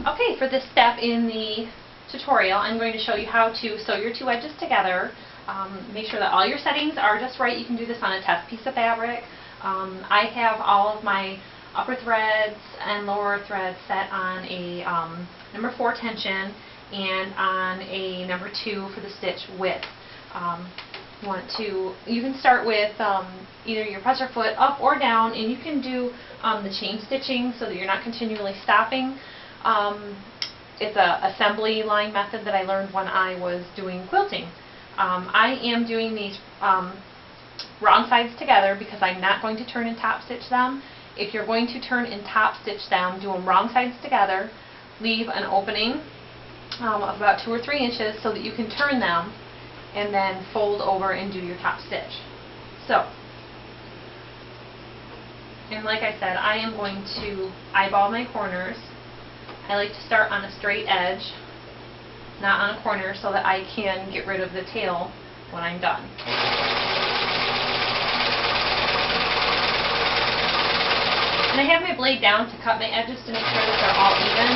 Okay, for this step in the tutorial, I'm going to show you how to sew your two edges together. Make sure that all your settings are just right. You can do this on a test piece of fabric. I have all of my upper threads and lower threads set on a number 4 tension and on a number 2 for the stitch width. You can start with either your presser foot up or down, and you can do the chain stitching so that you're not continually stopping. It's an assembly line method that I learned when I was doing quilting. I am doing these wrong sides together because I'm not going to turn and top stitch them. If you're going to turn and top stitch them, do them wrong sides together. Leave an opening of about 2 or 3 inches so that you can turn them and then fold over and do your top stitch. So, and like I said, I am going to eyeball my corners. I like to start on a straight edge, not on a corner, so that I can get rid of the tail when I'm done. And I have my blade down to cut my edges to make sure that they're all even.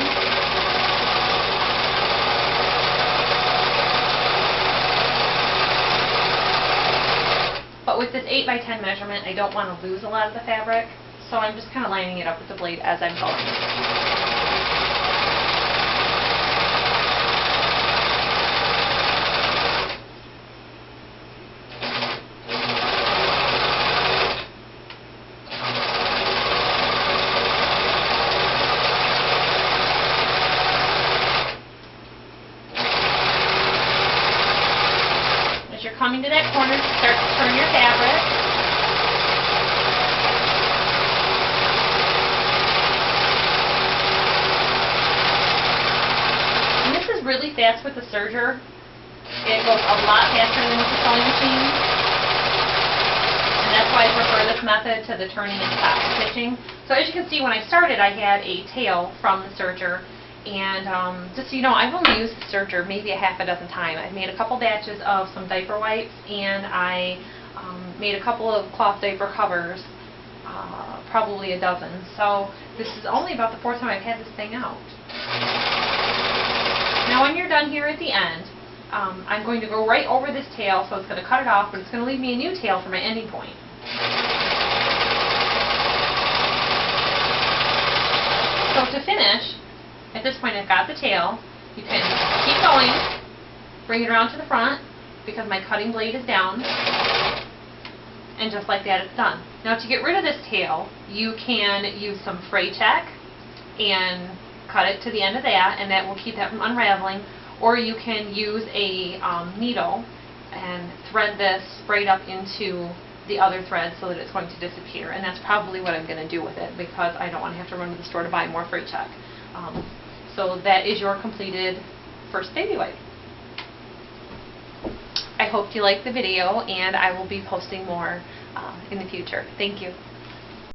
But with this 8 by 10 measurement, I don't want to lose a lot of the fabric, so I'm just kind of lining it up with the blade as I'm going. You're coming to that corner, start to turn your fabric. And this is really fast with the serger. It goes a lot faster than with the sewing machine. And that's why I prefer this method to the turning and top stitching. So as you can see, when I started, I had a tail from the serger. And just so you know, I've only used the serger maybe a half a dozen times. I've made a couple batches of some diaper wipes, and I made a couple of cloth diaper covers, probably a dozen. So this is only about the 4th time I've had this thing out. Now when you're done here at the end, I'm going to go right over this tail, so it's going to cut it off, but it's going to leave me a new tail for my ending point. So to finish, at this point I've got the tail. You can keep going, bring it around to the front because my cutting blade is down, and just like that it's done. Now to get rid of this tail, you can use some fray check and cut it to the end of that, and that will keep that from unraveling, or you can use a needle and thread this sprayed up into the other thread so that it's going to disappear, and that's probably what I'm going to do with it because I don't want to have to run to the store to buy more fray check. So that is your completed first baby wipe. I hope you liked the video, and I will be posting more in the future. Thank you.